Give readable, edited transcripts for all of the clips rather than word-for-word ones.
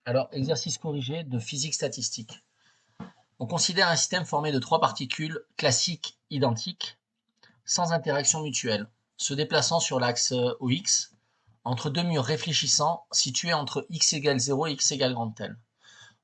Alors, exercice corrigé de physique statistique. On considère un système formé de trois particules classiques identiques, sans interaction mutuelle, se déplaçant sur l'axe OX, entre deux murs réfléchissants situés entre x égale 0 et x égale grand L.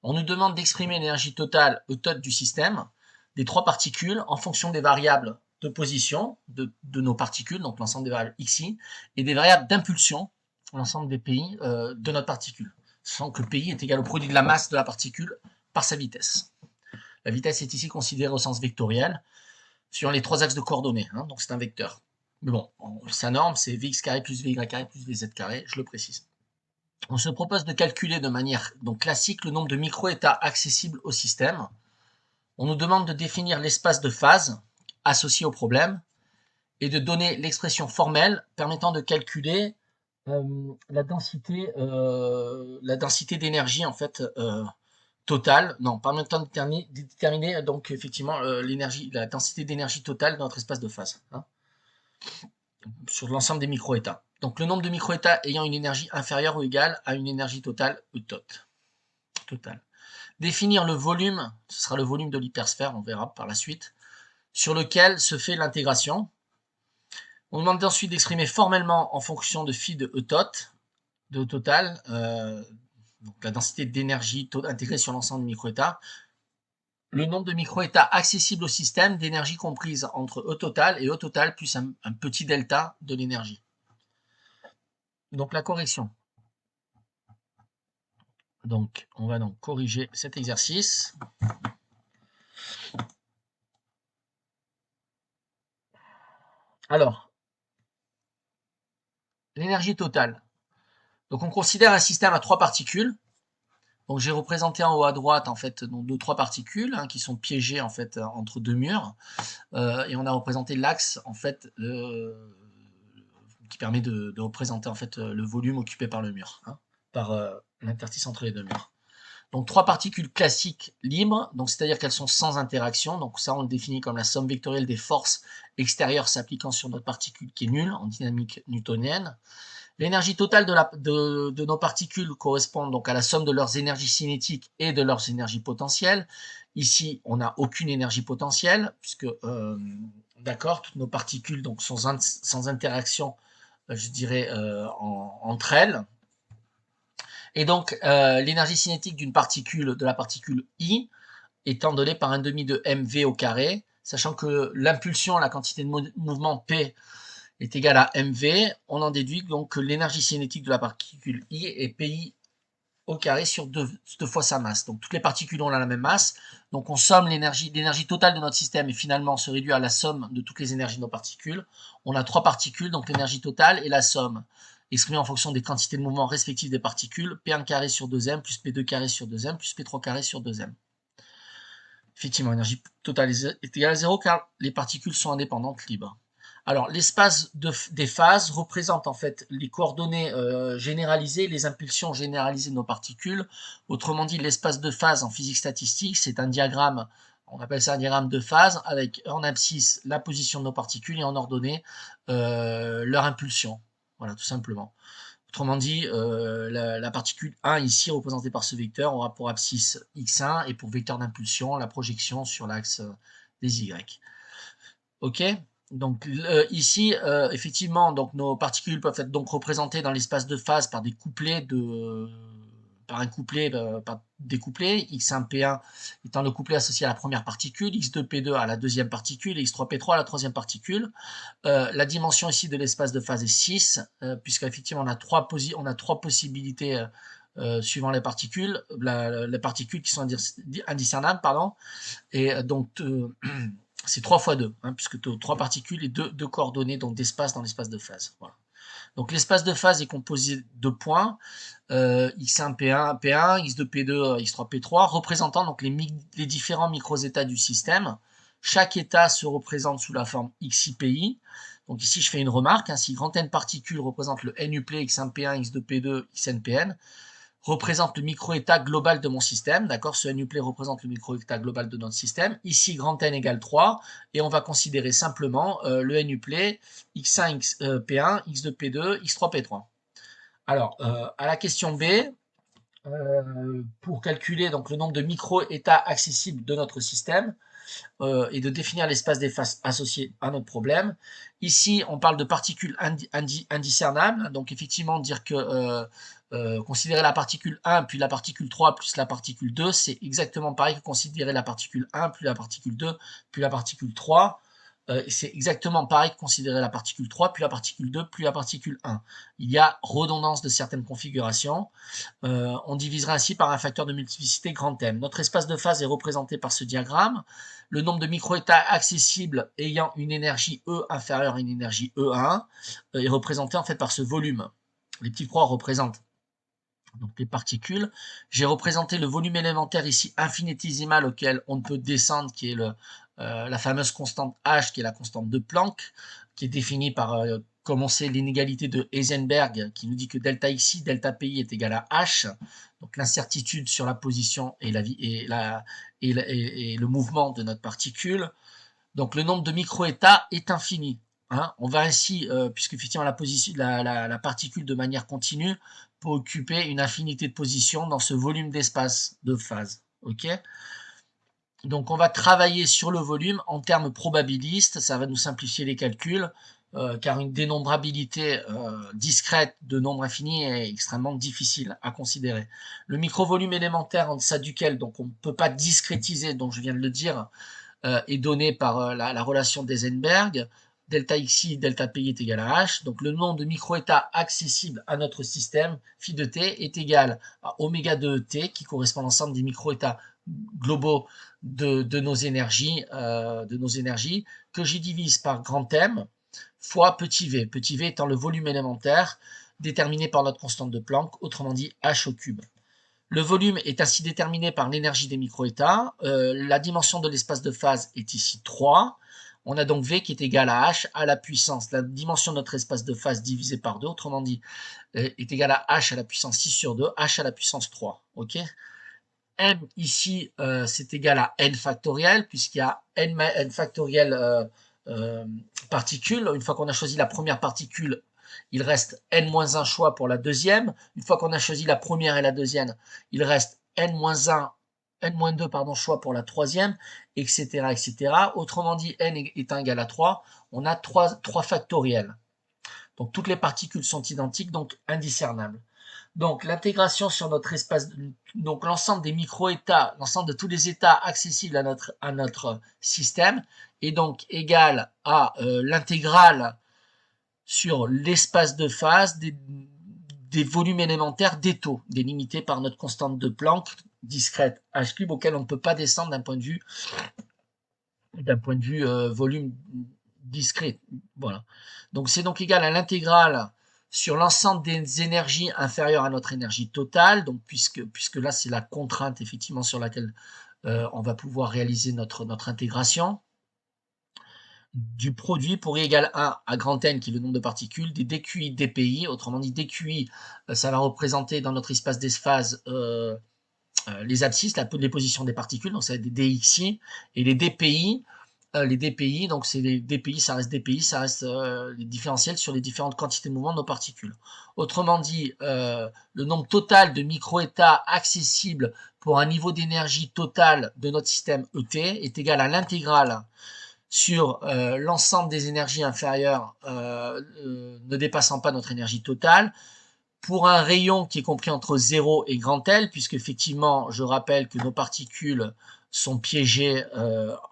On nous demande d'exprimer l'énergie totale E tot du système, des trois particules, en fonction des variables de position de nos particules, donc l'ensemble des variables xi, et des variables d'impulsion, l'ensemble des pi de notre particule, sachant que pi est égal au produit de la masse de la particule par sa vitesse. La vitesse est ici considérée au sens vectoriel, sur les trois axes de coordonnées, hein, donc c'est un vecteur. Mais bon, sa norme, c'est vx carré plus vy carré plus vz carré, je le précise. On se propose de calculer de manière donc classique le nombre de micro-états accessibles au système. On nous demande de définir l'espace de phase associé au problème et de donner l'expression formelle permettant de calculer la densité d'énergie en fait totale, non, permettant de déterminer donc effectivement la densité d'énergie totale dans notre espace de phase, hein, sur l'ensemble des micro-états. Donc le nombre de micro-états ayant une énergie inférieure ou égale à une énergie totale E tot. Définir le volume, ce sera le volume de l'hypersphère, on verra par la suite, sur lequel se fait l'intégration. On demande ensuite d'exprimer formellement en fonction de phi de E tot, de total, donc la densité d'énergie intégrée sur l'ensemble des micro-états, le nombre de micro-états accessibles au système d'énergie comprise entre E total et E total plus un petit delta de l'énergie. Donc la correction. Donc on va donc corriger cet exercice. Alors, l'énergie totale. Donc on considère un système à trois particules. Donc j'ai représenté en haut à droite en fait nos trois particules qui sont piégées en fait entre deux murs et on a représenté l'axe en fait qui permet de représenter en fait le volume occupé par le mur, hein, par l'interstice entre les deux murs. Donc trois particules classiques libres, donc c'est-à-dire qu'elles sont sans interaction. Donc ça on le définit comme la somme vectorielle des forces extérieures s'appliquant sur notre particule qui est nulle en dynamique newtonienne. L'énergie totale de nos particules correspond donc à la somme de leurs énergies cinétiques et de leurs énergies potentielles. Ici, on n'a aucune énergie potentielle, puisque, d'accord, toutes nos particules donc, sont sans interaction, je dirais, entre elles. Et donc, l'énergie cinétique d'une particule, de la particule I, étant donnée par un demi de mv au carré, sachant que l'impulsion, la quantité de mouvement P, est égal à mv, on en déduit donc que l'énergie cinétique de la particule I est pi au carré sur deux fois sa masse. Donc toutes les particules ont la même masse, donc on somme l'énergie totale de notre système et finalement se réduit à la somme de toutes les énergies de nos particules. On a trois particules, donc l'énergie totale et la somme, exprimée en fonction des quantités de mouvement respectives des particules, P1 carré sur 2m plus P2 carré sur 2m plus P3 carré sur 2m. Effectivement, l'énergie totale est égale à 0 car les particules sont indépendantes libres. Alors, l'espace des phases représente en fait les coordonnées généralisées, les impulsions généralisées de nos particules. Autrement dit, l'espace de phase en physique statistique, c'est un diagramme, on appelle ça un diagramme de phase, avec en abscisse la position de nos particules et en ordonnée leur impulsion. Voilà, tout simplement. Autrement dit, la particule 1 ici, représentée par ce vecteur, aura pour abscisse x1 et pour vecteur d'impulsion, la projection sur l'axe des y. Ok ? Donc ici, effectivement, donc nos particules peuvent être donc représentées dans l'espace de phase par des couplets par des couplets, x1p1 étant le couplet associé à la première particule, x2p2 à la deuxième particule, et x3p3 à la troisième particule. La dimension ici de l'espace de phase est 6, puisqu'effectivement on a trois possibilités suivant les particules, les particules qui sont indiscernables, pardon, et donc c'est 3 fois 2, hein, puisque tu as 3 particules et 2 coordonnées donc d'espace dans l'espace de phase. Voilà. Donc l'espace de phase est composé de points, x1, p1, x2, p2, x3, p3, représentant donc les différents micro-états du système. Chaque état se représente sous la forme xi, pi. Donc ici, je fais une remarque, hein, si grand N particules représente le n uplet x1, p1, x2, p2, xn, pn, représente le micro-état global de mon système, d'accord? Ce n-uplet représente le micro-état global de notre système. Ici, grand N égale 3, et on va considérer simplement le n-uplet x1, p1, x2, p2, x3, p3. Alors, à la question B, pour calculer donc le nombre de micro-états accessibles de notre système et de définir l'espace des faces associé à notre problème. Ici, on parle de particules indiscernables, donc effectivement dire que considérer la particule 1 puis la particule 3 plus la particule 2, c'est exactement pareil que considérer la particule 1 puis la particule 2 puis la particule 3. C'est exactement pareil que considérer la particule 3 puis la particule 2 puis la particule 1. Il y a redondance de certaines configurations. On divisera ainsi par un facteur de multiplicité grand M. Notre espace de phase est représenté par ce diagramme. Le nombre de microétats accessibles ayant une énergie E inférieure à une énergie E1 est représenté en fait par ce volume. Les petites croix représentent donc les particules. J'ai représenté le volume élémentaire ici infinitésimal auquel on ne peut descendre, qui est la fameuse constante H, qui est la constante de Planck, qui est définie par, comme on sait, l'inégalité de Heisenberg, qui nous dit que delta xi, delta pi est égal à H, donc l'incertitude sur la position et le mouvement de notre particule. Donc le nombre de microétats est infini. Hein. On va ainsi, puisque effectivement la particule de manière continue peut occuper une infinité de positions dans ce volume d'espace de phase. Ok. Donc on va travailler sur le volume en termes probabilistes, ça va nous simplifier les calculs, car une dénombrabilité discrète de nombre infini est extrêmement difficile à considérer. Le microvolume élémentaire en deçà duquel donc on ne peut pas discrétiser, donc je viens de le dire, est donné par la relation d'Eisenberg. Delta xi, delta pi est égal à h. Donc le nombre de microétats accessibles à notre système, phi de t, est égal à oméga de t, qui correspond à l'ensemble des microétats globaux de nos énergies, que j'y divise par grand M fois petit v. Petit v étant le volume élémentaire déterminé par notre constante de Planck, autrement dit h au cube. Le volume est ainsi déterminé par l'énergie des microétats. La dimension de l'espace de phase est ici 3. On a donc V qui est égal à H à la puissance. La dimension de notre espace de phase divisé par 2, autrement dit, est égal à H à la puissance 6 sur 2, H à la puissance 3. Ok. M ici, c'est égal à N factoriel, puisqu'il y a N factoriel particules. Une fois qu'on a choisi la première particule, il reste N-1 choix pour la deuxième. Une fois qu'on a choisi la première et la deuxième, il reste N-1, N-2 pardon, choix pour la troisième, etc., etc. Autrement dit, N étant égal à 3, on a 3 factoriels. Donc toutes les particules sont identiques, donc indiscernables. Donc l'intégration sur notre espace, donc l'ensemble des micro-états, l'ensemble de tous les états accessibles à notre système est donc égal à l'intégrale sur l'espace de phase des volumes élémentaires des taux, délimités par notre constante de Planck discrète h3 auquel on ne peut pas descendre d'un point de vue volume discret. Voilà. Donc c'est donc égal à l'intégrale sur l'ensemble des énergies inférieures à notre énergie totale, donc puisque là c'est la contrainte effectivement sur laquelle on va pouvoir réaliser notre intégration, du produit pour i égale 1 à grand N, qui est le nombre de particules, des dQi, dPi, autrement dit dQi, ça va représenter dans notre espace d'espace les abscisses, les positions des particules, donc ça va être des dxi, et les dPi, donc c'est les dPi, ça reste dPi, ça reste les différentiels sur les différentes quantités de mouvement de nos particules. Autrement dit, le nombre total de microétats accessibles pour un niveau d'énergie total de notre système ET est égal à l'intégrale sur l'ensemble des énergies inférieures ne dépassant pas notre énergie totale, pour un rayon qui est compris entre 0 et grand L, puisque effectivement, je rappelle que nos particules sont piégées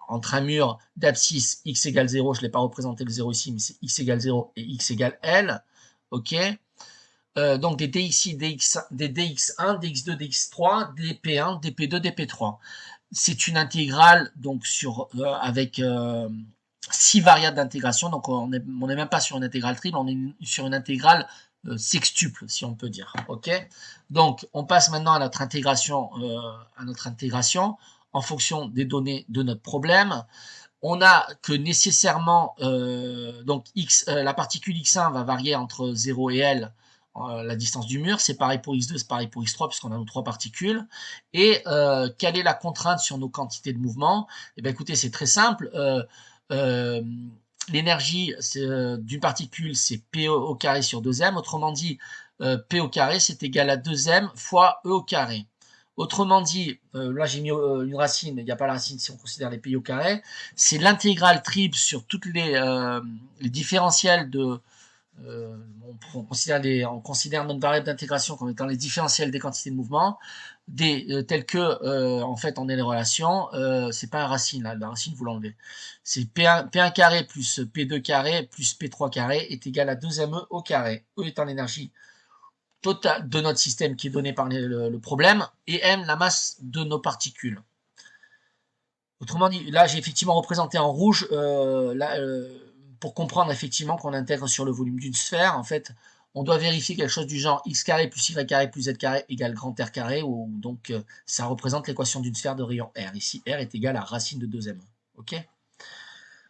entre un mur d'abscisse x égale 0, je ne l'ai pas représenté le 0 ici, mais c'est x égale 0 et x égale L, ok. Donc des dxi, des dx1, dx2, dx3, dp1, dp2, dp3. C'est une intégrale donc avec 6 variables d'intégration, donc on n'est même pas sur une intégrale triple, on est sur une intégrale sextuple, si on peut dire. Ok. Donc on passe maintenant à notre intégration, en fonction des données de notre problème. On a que nécessairement donc la particule x1 va varier entre 0 et L, la distance du mur, c'est pareil pour x2, c'est pareil pour x3, puisqu'on a nos 3 particules. Et quelle est la contrainte sur nos quantités de mouvement? Eh bien écoutez, c'est très simple. L'énergie d'une particule, c'est P au carré sur 2m. Autrement dit, P au carré, c'est égal à 2m fois E au carré. Autrement dit, là j'ai mis une racine, il n'y a pas la racine si on considère les pays au carré, c'est l'intégrale triple sur toutes les différentiels de... on considère notre variable d'intégration comme étant les différentiels des quantités de mouvement, tels que, en fait, on a les relations, c'est pas une racine, là, la racine vous l'enlevez. C'est P1 carré plus P2 carré plus P3 carré est égal à 2ME au carré. E étant l'énergie totale de notre système qui est donnée par le problème, et M la masse de nos particules. Autrement dit, là j'ai effectivement représenté en rouge, pour comprendre effectivement qu'on intègre sur le volume d'une sphère, en fait, on doit vérifier quelque chose du genre x carré plus y carré plus z carré égale grand R carré, ou donc ça représente l'équation d'une sphère de rayon R. Ici, R est égal à racine de 2m. Ok ?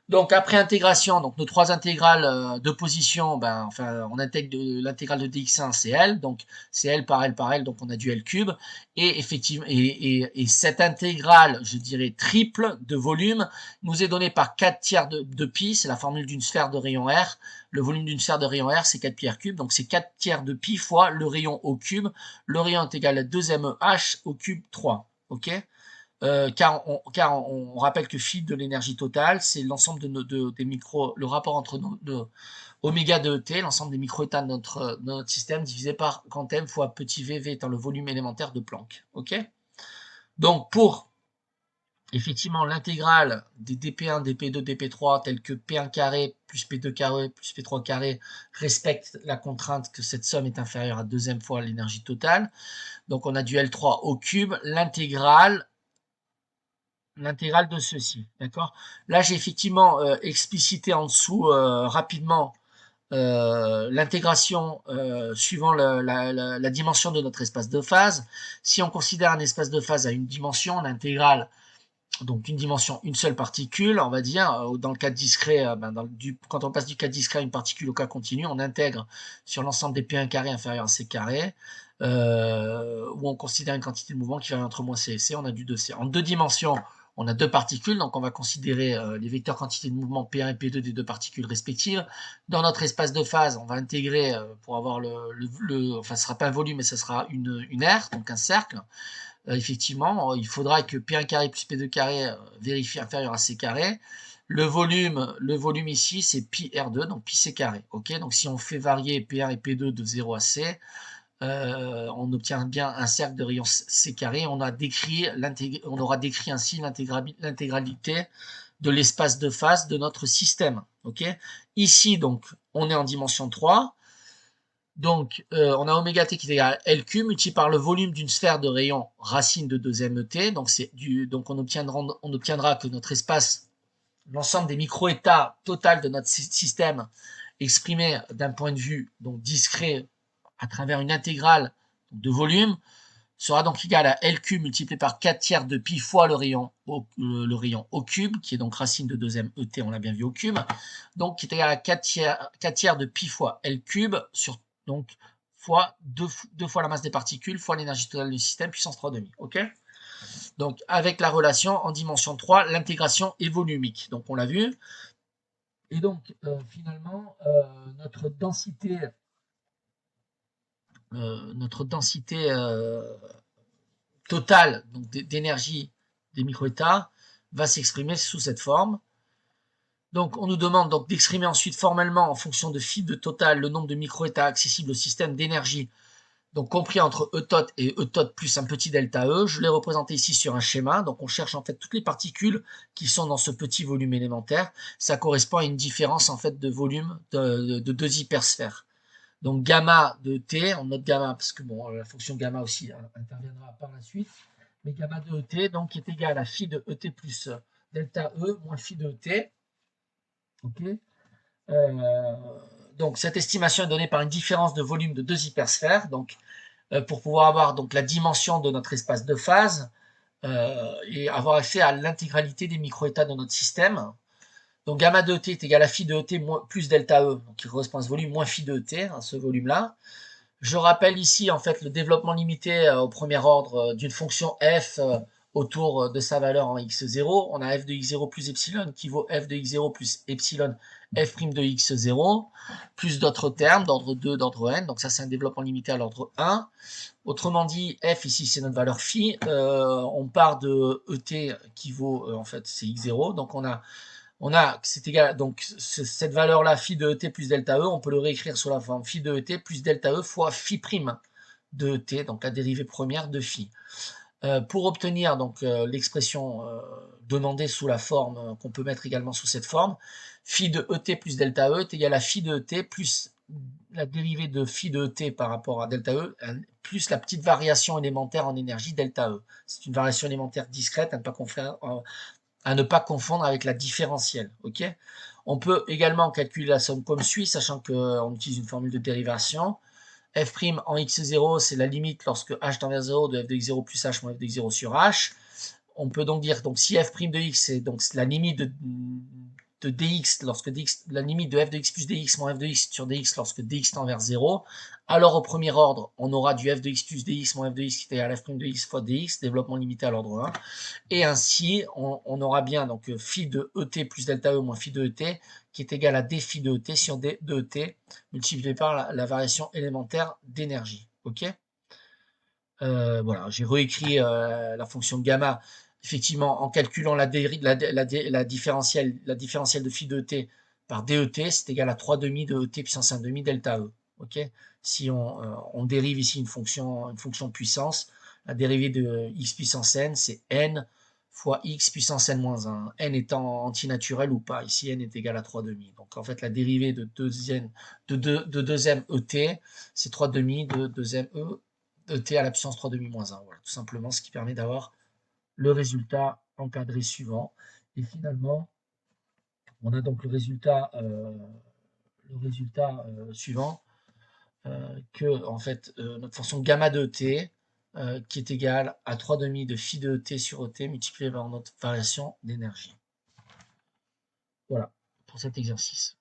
Donc après intégration, donc nos trois intégrales de position, ben, enfin, on intègre l'intégrale de dx1, c'est L, donc c'est L par L par L, donc on a du L cube, et effectivement, et cette intégrale, je dirais triple de volume, nous est donnée par 4 tiers de pi, c'est la formule d'une sphère de rayon R, le volume d'une sphère de rayon R, c'est 4 pi R cube, donc c'est 4 tiers de pi fois le rayon au cube, le rayon est égal à 2meh au cube 3, ok ? Car on rappelle que phi de l'énergie totale, c'est l'ensemble des micro, le rapport entre oméga de T, l'ensemble des micro-états de notre système, divisé par grand M fois petit v, v étant le volume élémentaire de Planck. Ok ? Donc pour effectivement l'intégrale des dp1, dp2, dp3, tels que p1 carré plus p2 carré plus p3 carré respecte la contrainte que cette somme est inférieure à 2m fois l'énergie totale. Donc on a du L3 au cube, l'intégrale de ceci, d'accord? Là, j'ai effectivement explicité en dessous rapidement l'intégration suivant la dimension de notre espace de phase. Si on considère un espace de phase à une dimension, l'intégrale, donc une dimension, une seule particule, on va dire, dans le cas discret, quand on passe du cas discret à une particule au cas continu, on intègre sur l'ensemble des P1 carré inférieur à C carré, où on considère une quantité de mouvement qui varie entre moins C et C, on a du 2C. En deux dimensions, on a deux particules, donc on va considérer les vecteurs quantité de mouvement P1 et P2 des deux particules respectives. Dans notre espace de phase, on va intégrer, pour avoir enfin ce sera pas un volume, mais ce sera une aire, donc un cercle. Effectivement, il faudra que P1 carré plus P2 carré vérifie inférieur à C carré. Le volume ici, c'est pi R2, donc pi C carré. Ok, donc si on fait varier P1 et P2 de 0 à C, on obtient bien un cercle de rayon C carré. On aura décrit ainsi l'intégralité de l'espace de phase de notre système. Ok, ici, donc, on est en dimension 3. Donc, on a oméga t qui est égal à L cube multiplié par le volume d'une sphère de rayon racine de 2met. Donc on obtiendra que notre espace, l'ensemble des micro-états total de notre système exprimé d'un point de vue donc discret à travers une intégrale de volume sera donc égal à L cube multiplié par 4 tiers de pi fois le rayon au cube, qui est donc racine de 2met, on l'a bien vu au cube, donc qui est égal à 4 tiers de pi fois L cube sur donc fois 2 fois la masse des particules fois l'énergie totale du système puissance 3,5. Ok ? Donc avec la relation en dimension 3, l'intégration est volumique. Donc on l'a vu. Et donc finalement notre densité totale d'énergie des microétats va s'exprimer sous cette forme. Donc, on nous demande donc d'exprimer ensuite formellement en fonction de phi de total le nombre de microétats accessibles au système d'énergie, donc compris entre E tot et E tot plus un petit delta E. Je l'ai représenté ici sur un schéma. Donc, on cherche en fait toutes les particules qui sont dans ce petit volume élémentaire. Ça correspond à une différence en fait de volume de deux hypersphères. Donc, gamma de T, on note gamma parce que bon, la fonction gamma aussi interviendra par la suite. Mais gamma de ET donc est égal à phi de ET plus delta E moins phi de ET. Okay. Donc cette estimation est donnée par une différence de volume de deux hypersphères. Donc pour pouvoir avoir donc la dimension de notre espace de phase et avoir accès à l'intégralité des microétats de notre système. Donc gamma de ET est égal à phi de ET plus delta E, donc qui correspond à ce volume moins phi de ET, hein, ce volume-là. Je rappelle ici en fait le développement limité au premier ordre d'une fonction f autour de sa valeur en x0. On a f de x0 plus epsilon qui vaut f de x0 plus epsilon f' de x0, plus d'autres termes d'ordre 2, d'ordre n. Donc ça, c'est un développement limité à l'ordre 1. Autrement dit, f ici, c'est notre valeur phi. On part de et qui vaut, en fait, c'est x0. Donc on a c'est égal, donc cette valeur-là, phi de et plus delta e, on peut le réécrire sous la forme phi de et plus delta e fois phi prime de et, donc la dérivée première de phi. Pour obtenir donc l'expression demandée sous la forme qu'on peut mettre également sous cette forme, phi de et plus delta e est égal à phi de et plus la dérivée de phi de et par rapport à delta e plus la petite variation élémentaire en énergie delta e. C'est une variation élémentaire discrète à ne pas confondre avec la différentielle. Ok. On peut également calculer la somme comme suit, sachant qu'on utilise une formule de dérivation. F' en x0, c'est la limite lorsque h tend vers 0 de f de x0 plus h moins f de x0 sur h. On peut donc dire, donc si f' de x, c'est donc la limite de dx, lorsque dx, la limite de f de x plus dx moins f de x sur dx lorsque dx tend vers 0, alors au premier ordre, on aura du f de x plus dx moins f de x qui est égal à f' de x fois dx, développement limité à l'ordre 1. Et ainsi, on aura bien donc phi de et plus delta e moins phi de et qui est égal à d phi de et sur d de et multiplié par la variation élémentaire d'énergie. Ok. Voilà, j'ai réécrit la fonction gamma, effectivement, en calculant la différentielle de phi de t par det, c'est égal à 3 demi de t puissance 1 demi delta e. Ok. Si on dérive ici une fonction puissance, la dérivée de x puissance n, c'est n fois x puissance n moins 1, n étant antinaturel ou pas. Ici, n est égal à 3 demi. Donc, en fait, la dérivée de deuxième et, c'est 3 demi de deuxième e t à la puissance 3 demi moins 1. Voilà, tout simplement, ce qui permet d'avoir le résultat encadré suivant. Et finalement, on a donc le résultat suivant, que en fait, notre fonction gamma de t, qui est égale à 3 demi de phi de t sur et multiplié par notre variation d'énergie. Voilà, pour cet exercice.